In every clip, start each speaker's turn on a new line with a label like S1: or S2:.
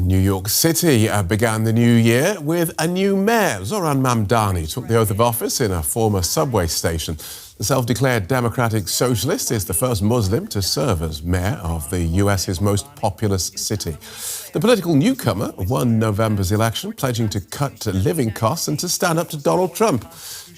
S1: New York City began the new year with a new mayor. Zohran Mamdani took the oath of office in a former subway station. The self-declared democratic socialist is the first Muslim to serve as mayor of the US's most populous city. The political newcomer won November's election, pledging to cut living costs and to stand up to Donald Trump.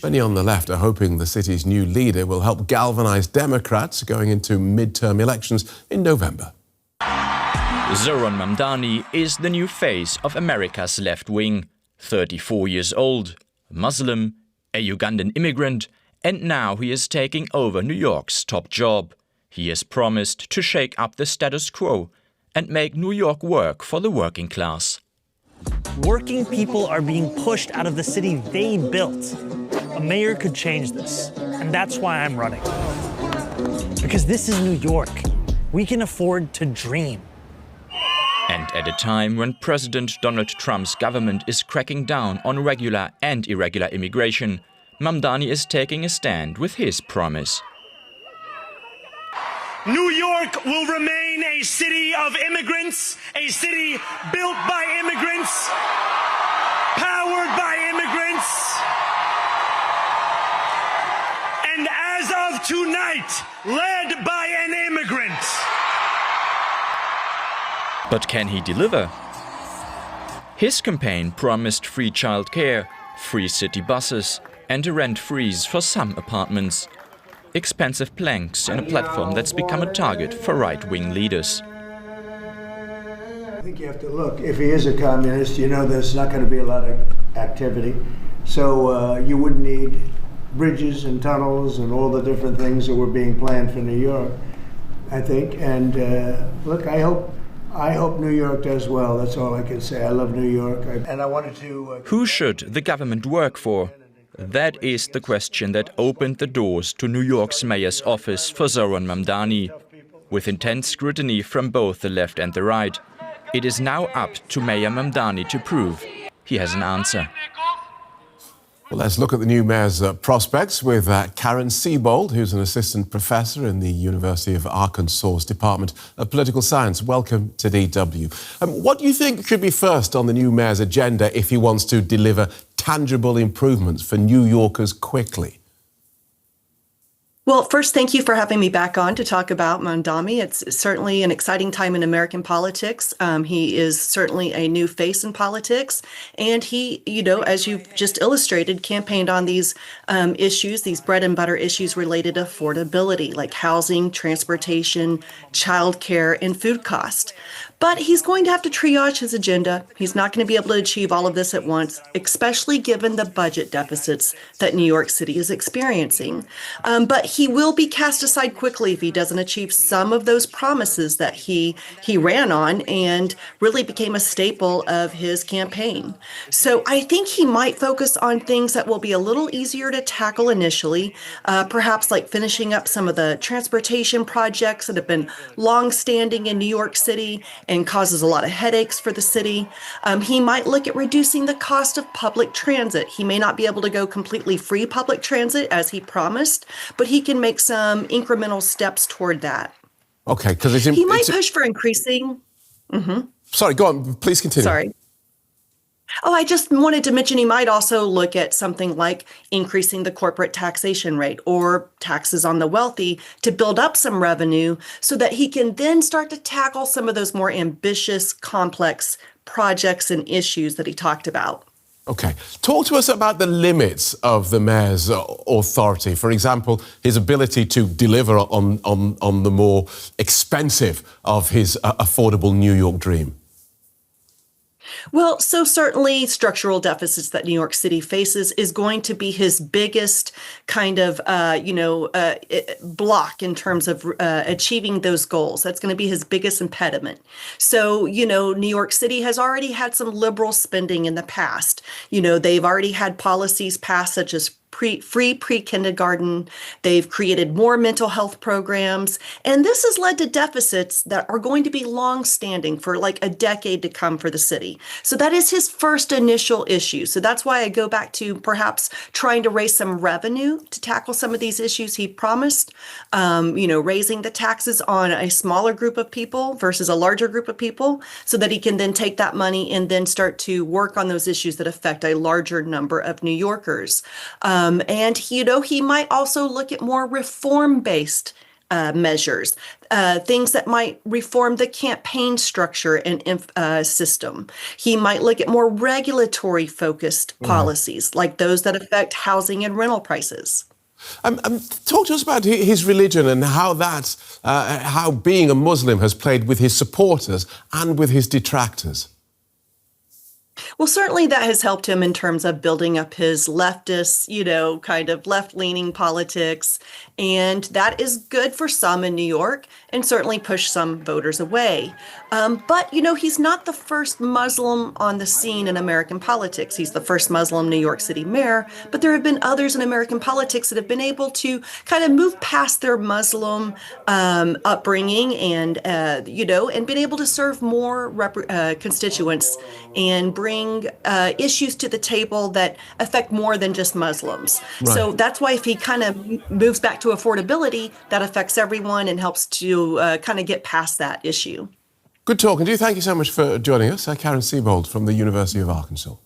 S1: Many on the left are hoping the city's new leader will help galvanize Democrats going into midterm elections in November.
S2: Zohran Mamdani is the new face of America's left wing. 34 years old, Muslim, a Ugandan immigrant, and now he is taking over New York's top job. He has promised to shake up the status quo and make New York work for the working class.
S3: Working people are being pushed out of the city they built. A mayor could change this, and that's why I'm running. Because this is New York. We can afford to dream.
S2: And at a time when President Donald Trump's government is cracking down on regular and irregular immigration, Mamdani is taking a stand with his promise.
S3: New York will remain a city of immigrants, a city built by immigrants, powered by immigrants, and as of tonight, led by an immigrant.
S2: But can he deliver? His campaign promised free childcare, free city buses, and a rent freeze for some apartments. Expensive planks in a platform that's become a target for right-wing leaders.
S4: I think you have to look. If he is a communist, you know there's not going to be a lot of activity. So you wouldn't need bridges and tunnels and all the different things that were being planned for New York, I think. And look, I hope New York does well. That's all I can say. I love New York. And I wanted to...
S2: Who should the government work for? That is the question that opened the doors to New York's mayor's office for Zohran Mamdani. With intense scrutiny from both the left and the right, it is now up to Mayor Mamdani to prove he has an answer.
S1: Well, let's look at the new mayor's prospects with Karen Sebold, who's an assistant professor in the University of Arkansas's Department of Political Science. Welcome to DW. What do you think should be first on the new mayor's agenda if he wants to deliver tangible improvements for New Yorkers quickly?
S5: Well, first, thank you for having me back on to talk about Mamdani. It's certainly an exciting time in American politics. He is certainly a new face in politics. And he, as you've just illustrated, campaigned on these issues, these bread and butter issues related to affordability, like housing, transportation, childcare, and food cost. But he's going to have to triage his agenda. He's not going to be able to achieve all of this at once, especially given the budget deficits that New York City is experiencing. But he will be cast aside quickly if he doesn't achieve some of those promises that he ran on and really became a staple of his campaign. So I think he might focus on things that will be a little easier to tackle initially, perhaps like finishing up some of the transportation projects that have been long-standing in New York City and causes a lot of headaches for the city. He might look at reducing the cost of public transit. He may not be able to go completely free public transit as he promised, but he can make some incremental steps toward that.
S1: Okay, because
S5: he might push for increasing.
S1: Sorry, go on. Please continue.
S5: Sorry. Oh, I just wanted to mention he might also look at something like increasing the corporate taxation rate or taxes on the wealthy to build up some revenue so that he can then start to tackle some of those more ambitious, complex projects and issues that he talked about.
S1: Okay. Talk to us about the limits of the mayor's authority. For example, his ability to deliver on the more expensive of his affordable New York dream.
S5: Well, so certainly structural deficits that New York City faces is going to be his biggest kind of, block in terms of achieving those goals. That's going to be his biggest impediment. So, New York City has already had some liberal spending in the past. They've already had policies passed such as free pre-kindergarten. They've created more mental health programs. And this has led to deficits that are going to be long-standing for like a decade to come for the city. So that is his first initial issue. So that's why I go back to perhaps trying to raise some revenue to tackle some of these issues he promised. Raising the taxes on a smaller group of people versus a larger group of people, so that he can then take that money and then start to work on those issues that affect a larger number of New Yorkers. He might also look at more reform-based measures, things that might reform the campaign structure and system. He might look at more regulatory-focused policies, like those that affect housing and rental prices.
S1: Talk to us about his religion and how being a Muslim has played with his supporters and with his detractors.
S5: Well, certainly that has helped him in terms of building up his leftist, kind of left-leaning politics. And that is good for some in New York and certainly pushed some voters away. But he's not the first Muslim on the scene in American politics. He's the first Muslim New York City mayor, but there have been others in American politics that have been able to kind of move past their Muslim upbringing and been able to serve more constituents and bring issues to the table that affect more than just Muslims.
S1: Right.
S5: So that's why if he kind of moves back to affordability, that affects everyone and helps to kind of get past that issue.
S1: Good talking to you. Thank you so much for joining us. Karen Sebold from the University of Arkansas.